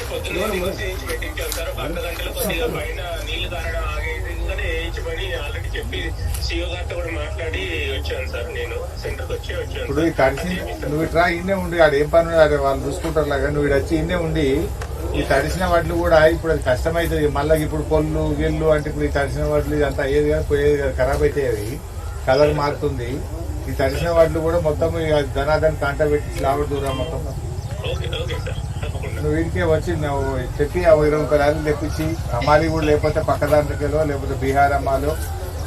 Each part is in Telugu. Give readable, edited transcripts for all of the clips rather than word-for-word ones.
పొద్దున్న పెట్టించాం సార్. ఒక అర్ధ గంటలో కొద్దిగా పైన నీళ్లు తారడం ఆగేదిగానే వేయించమని ఆల్రెడీ చెప్పి సిఓ గారితో కూడా మాట్లాడి వచ్చాను సార్. నేను సెంటర్కి వచ్చాను. ఇప్పుడు ఈ తడిసి నువ్వు ఇట్లా ఇన్నే ఉండి ఆడ ఏం పని అదే వాళ్ళు చూసుకుంటారు లాగా నువ్వు వచ్చి ఇన్నే ఉండి ఈ తడిసిన వడ్లు కూడా ఇప్పుడు అది కష్టమవుతుంది. మళ్ళీ ఇప్పుడు పొల్లు గిల్లు అంటే ఇప్పుడు ఈ తడిసిన వడ్లు ఇదంతా అయ్యేది కదా పోయేది కదా ఖరాబ్ అయితే అది కలర్ మారుతుంది. ఈ తడిసిన వడ్లు కూడా మొత్తం ధనాధన కాంట పెట్టి లావట్ దూరం మొత్తం నువ్వు వీడికే వచ్చి నువ్వు చెప్పి 20 రూపాయలు తెప్పించి అమ్మాలి కూడా లేకపోతే పక్కదాంట్లో లేకపోతే బీహార్ అమ్మాలో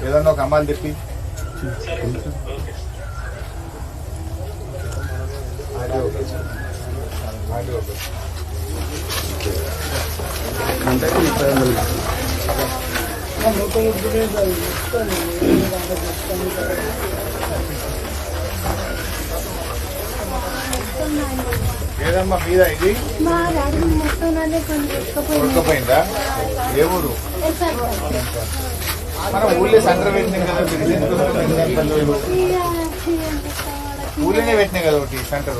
ఏదన్నా ఒక అమ్మాలి తెప్పి ఏదమ్మా మీద ఇది ఉడకపోయిందా? ఏ ఊరు? మన ఊళ్ళో సెంటర్ పెట్టినాం కదా ఊళ్ళోనే పెట్టినాయి కదా ఒకటి సెంటర్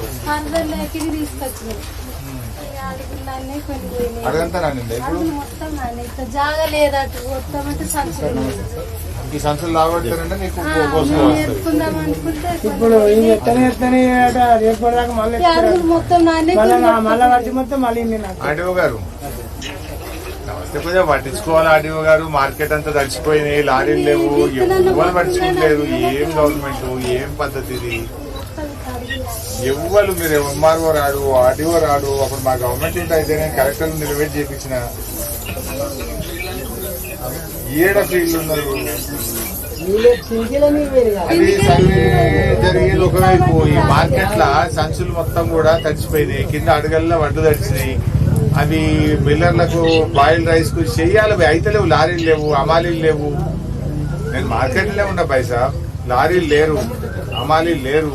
అడగంతా నానిందా ఇప్పుడు ఈ సంచులు లాగొడతారంటే నీకు ఇప్పుడు ఆర్డీఓ గారు నమస్తే. కొంచెం పట్టించుకోవాలి ఆర్డీఓ గారు. మార్కెట్ అంతా తడిచిపోయినాయి, లారీలు లేవు, ఎవ్వరు పట్టించుకోలేదు. ఏం గవర్నమెంట్ ఏం పద్ధతి ఇది? ఎవ్వరు మీరు ఎంఆర్ఓ రాడు, ఆర్డీఓ రాడు. అప్పుడు మా గవర్నమెంట్ ఉంటే అయితే నేను కలెక్టర్ నిలబెట్టి చేపించిన ఏడ ఫీల్డ్ ఉన్నారు. అది సర్వే జరిగేది ఒకవైపు. ఈ మార్కెట్ లా సంచులు మొత్తం కూడా తడిచిపోయినాయి, కింద అడుగల్లో వడ్లు తడిచినాయి. అవి మిల్లర్లకు బాయిల్ రైస్ కు చెయ్యాలి, అయితే లేవు. లారీలు లేవు, అమాలీలు లేవు. నేను మార్కెట్లోనే ఉన్నా పైసా. లారీలు లేరు, అమాలీలు లేరు.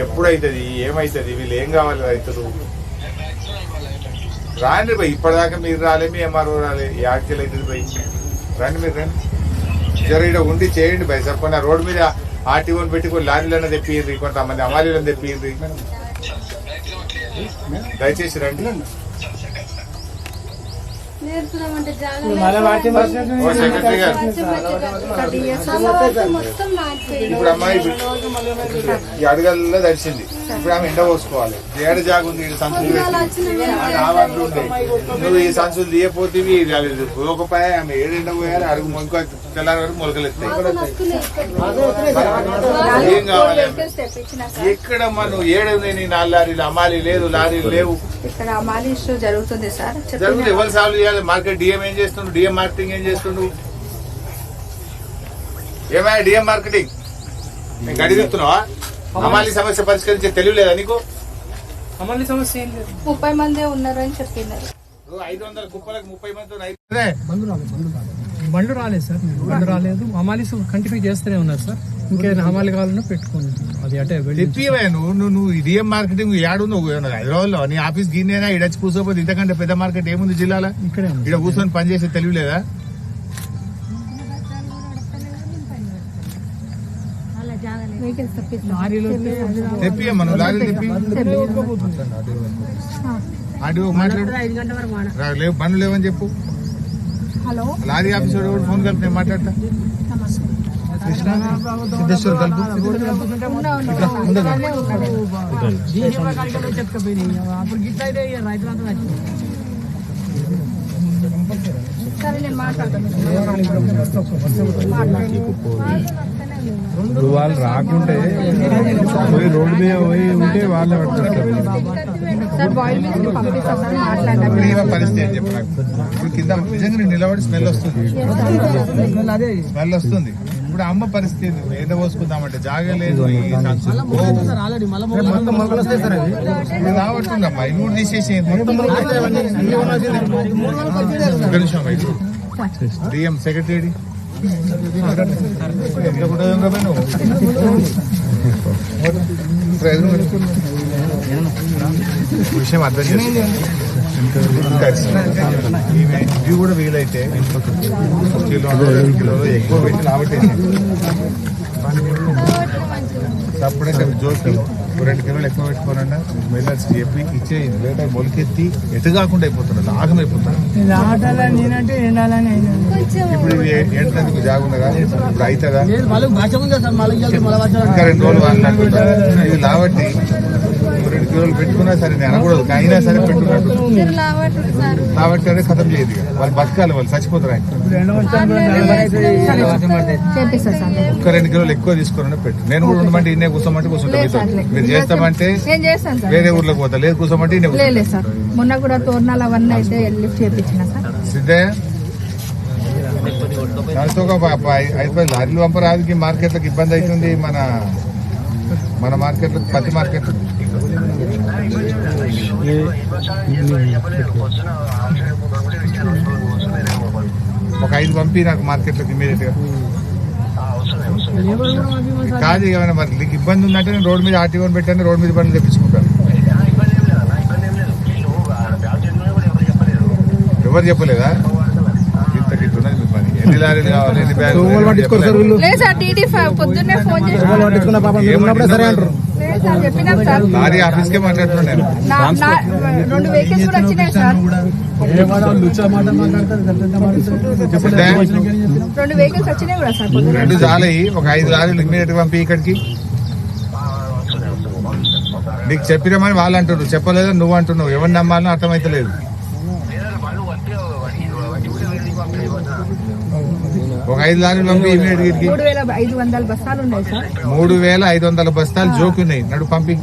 ఎప్పుడైతుంది ఏమైతుంది? వీళ్ళు ఏం కావాలి రైతులు? రాండి భయ్, ఇప్పటిదాకా మీరు రాలే, మీ ఎంఆర్ఓ రాలే. యాక్చువల్ అవుతుంది భయ్, రండి మీరు రండి. జర ఇక్కడ ఉండి చేయండి భయ్. చెప్పండి రోడ్డు మీద ఆర్టీఓని పెట్టి కొన్ని లారీలను తెప్పియండి, కొంతమంది అమాలీలను తెప్పియండి. దయచేసి రండి. సెక్రటరీ గారు ఇప్పుడు అమ్మాయి ఈ అడుగల్లో తడిచింది. ఇప్పుడు ఆమె ఎండ పోసుకోవాలి. ఏడ జాగు ఉంది సంచులు ఉండే. నువ్వు ఈ సంచులు తీయపోతే పోకపోయా ఆమె ఏడు ఎండ పోయాలి. అడుగు మొక్క తెల్లారి వరకు మొలకలు ఎత్తాయి. ఏం కావాలి? ఎక్కడమ్మా నువ్వు ఏడు నీ 4 లారీలు అమాలి లేదు, లారీలు లేవు. ఇక్కడ అమాలి ఇష్యూ జరుగుతుంది సార్. జరుగుతుంది. ఎవరు సాల్వ్ చేయాలి? మార్కెట్ డిఎం ఏం చేస్తుండు? డిఎం మార్కెటింగ్ ఏం చేస్తుండు? ఏమయ్యా డిఎం మార్కెటింగ్ గడి చెప్తున్నావా? అమాలి సమస్య పరిష్కరించే తెలియలేదా నీకు? అమాలి సమస్య ఏం లేదు. 30 మంది ఉన్నారని చెప్పినారు. 500 కుప్పలకు 30 మంది బండ్లు రాలేదు సార్. బండ్లు రాలేదు. అమాలీస్ కంటిన్యూ చేస్తూనే ఉన్నారు సార్. ఇంకేమైనా అమాలి కావాలన్నా పెట్టుకోండి. అది అంటే తెప్పివే నువ్వు డిఎం మార్కెటింగ్ ఏడు నువ్వు హైదరాబాద్ లో నీ ఆఫీస్ గిన్నెనా ఇడచ్చి కూర్చోపోతే ఇంతకంటే పెద్ద మార్కెట్ ఏముంది జిల్లాలో? ఇక్కడ కూర్చొని పనిచేసే తెలియలేదా? తెప్పియమ్మా నువ్వు లారీలు తెప్పి ఆడియో మాట్లాడు. లేవు బండ్లు లేవని చెప్పు. లారీ ఆఫీస్ కూడా ఫోన్ కలిపి నేను మాట్లాడతా. సిద్ధేశ్వర్ కలుపు వాళ్ళు రాకుంటే రోడ్డు మీద పోయి ఉంటే వాళ్ళే పరిస్థితి అని చెప్పి నాకు ఇప్పుడు కింద నిజంగా నేను నిలబడి స్మెల్ వస్తుంది. ఇప్పుడు అమ్మ పరిస్థితి ఏదో పోసుకుందామంటే జాగా లేదు. రావట్టుందమ్మా ఇవి కూడా తీసేసి డిఎం సెక్రటరీ విషయం అర్థం చేస్తుంది. ఇవి కూడా వీలైతే కిలో ఎక్కువ పెట్టి లాభటేసి అప్పుడే జోకి 2 కిలోలు ఎక్కువ పెట్టుకోనండి మిల్లర్స్ చెప్పి ఇచ్చేయండి. లేదా మొలకెత్తి ఎటు కాకుండా అయిపోతున్నారు, లాగం అయిపోతున్నారు. నేనంటే ఎండాలని ఇప్పుడు ఇది ఎంటకు జాగున్నదా, ఇప్పుడు అవుతుందా? ఇంకా 2 రోజులు వాళ్ళంటున్నారు. ఇది లావట్టి 2 కిలోలు పెట్టుకున్నా సరే నేను అనకూడదు, అయినా సరే పెట్టుకున్నట్టు కాబట్టి అదే కథం లేదు. ఇక వాళ్ళు బతకాలి, వాళ్ళు చచ్చిపోతారు. ఆయన చేపిస్తా సార్ ఒక్క 2 కిలోలు ఎక్కువ తీసుకుని పెట్టు. నేను కూడా ఉండమంటే ఇన్నే కూర్చోమంటే కూర్చుంటాం. మీరు చేస్తామంటే నేను చేస్తాను సార్. వేరే ఊర్లోకి పోతా, లేదు కూర్చోమంటే ఇన్నే కూర్చోండి. లేదు సార్, మొన్న కూడా తోరణాలు అవన్నీ అయితే లిఫ్ట్ చేపించిన సార్. సిద్ధయ్య దానితో ఒక 5 లారీలు పంపరాదికి మార్కెట్లకు ఇబ్బంది అవుతుంది. మన మార్కెట్ పత్తి మార్కెట్ ఒక 5 పంపి నాకు మార్కెట్లోకి ఇమీడియట్ గా. కాదు ఏమైనా మరి నీకు ఇబ్బంది ఉందంటే నేను రోడ్డు మీద ఆర్టీఓని పెట్టాను, రోడ్డు మీద పనులు తెప్పించుకుంటాను. ఎవరు చెప్పలేదా? ఇంత గిట్టున్నది మీ పని. ఎన్ని లారీలు కావాలి, ఎన్ని బ్యాగులు? లేదు సార్, టీటీ పొద్దున్నే ఫోన్ చేసి చెప్పినాం సార్. లారీ ఆఫీస్కే మాట్లాడుతున్నాను నేను. 2 వెహికల్స్ కూడా వచ్చినాయి సార్. 2 వెహికల్స్ వచ్చినాయి కూడా సార్. 2 చాలయి, ఒక 5 లారీలు ఇమీడియట్ పంపి ఇక్కడికి. నీకు చెప్పినామని వాళ్ళు అంటున్నారు, చెప్పలేదని నువ్వు అంటున్నావు. ఎవరిని నమ్మాలని అర్థమైతలేదు. ఒక 5 లారీలు పంపి ఇమీడియట్ గిరికి. 3,500 బస్తాలు ఉన్నాయి సార్. 3,500 బస్తాలు జోకున్నాయి. నడు పంపి.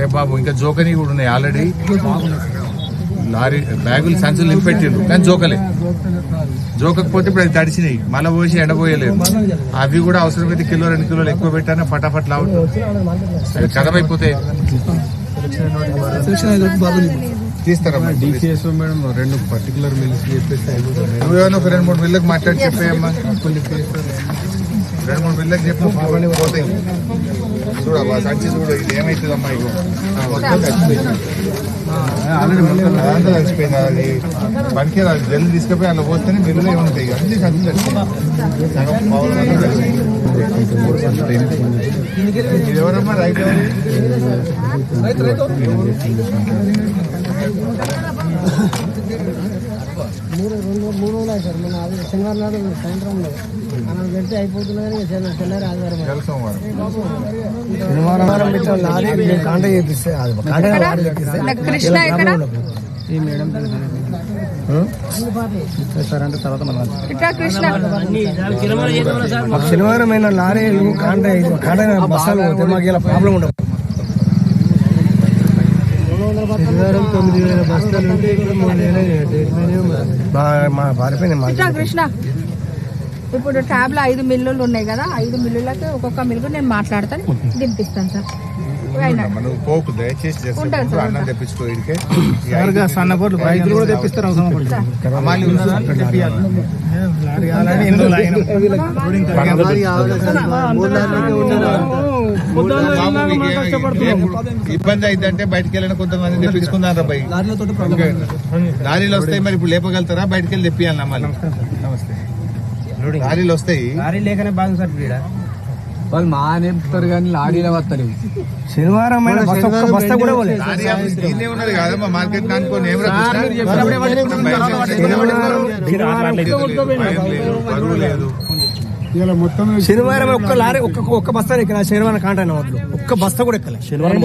ఏ బాబు ఇంకా జోకని కూడా ఉన్నాయి ఆల్రెడీ. లారీ బ్యాగులు సంచులు నింపెట్టిండ్రు కానీ జోకలే. జోకకపోతే ఇప్పుడు అది తడిచినాయి, మళ్ళీ పోసి ఎండబోయలేదు. అవి కూడా అవసరమైతే 1 కిలో 2 కిలోలు ఎక్కువ పెట్టానా ఫటాఫట్ లావు కథమైపోతాయి. తీస్తారా డిసిఎస్ మేడం 2 పర్టికులర్ మిల్స్ చెప్పేసి నువ్వేమో ఒక 2-3 మిల్లకు మాట్లాడి చెప్పేయమ్మా. 2-3 మిల్లకు చెప్పు, పోతాయి. చూడమ్మా సంచి చూడు, ఇది ఏమైతుందమ్మా? ఇగో అదంతా కలిసిపోయింది. అది పనికి రాదు, జల్లి తీసుకుపోయి అలా పోస్తేనే మిల్లులో ఏముంటాయి. అన్ని కలిసి ఇది ఎవరమ్మా? రైతు శనివారం నాడు సాయంత్రం వెళ్తే అయిపోతుంది కానీ తెల్లారి ఆదివారం శనివారం కాంటాక్ట్ చేపిస్తే కృష్ణ ఎక్కడ? ఈ మేడం అంటే తర్వాత కృష్ణ మాకు శనివారం అయిన లారీలు కాంటాక్ట్ బస్సాలు పోతే మాకు ఇలా ప్రాబ్లం ఉండదు. శనివారం 9,000 బస్తాలు ఉంటే ఇప్పుడు 3,000 మా పారిపోయినాయి. కృష్ణ ఇప్పుడు ట్యాబ్ లో 5 మిల్లులు ఉన్నాయి కదా, 5 మిల్లులకి ఒక్కొక్క మిల్లు నేను మాట్లాడతాను, దింపిస్తాను సార్. నువ్వు పోకు దయచేసి అన్నం తెప్పించుకో. ఇడికే సన్నపోట్లు బైకులు కూడా తెప్పిస్తారు. అమ్మాయి ఉన్నదా? ఇబ్బంది అయిందంటే బయటకు వెళ్ళిన కొంతమంది తెప్పించుకున్నారా? బై లారీలు వస్తాయి, మరి ఇప్పుడు లేపగలుగుతారా? బయటకు వెళ్ళి తెప్పియాలి అమ్మాయి. నమస్తే. లారీలు వస్తాయి, లారీ లేకనే బాగా సార్. వాళ్ళు మా నేపుతారు కానీ లారీలో వస్తలేవు. శనివారం బస్తా కూడా లారీ ఆఫీస్ దీన్నే ఉన్నది కాదమ్మా మార్కెట్ అనుకోని. ఏం బరువు లేదు. శనివారం ఒక్క లారీ ఒక్క బస్తా ఎక్కలే. శనివారం కాంటాక్ట్ ఒక్క బస్తా కూడా ఎక్కలే. శనివారం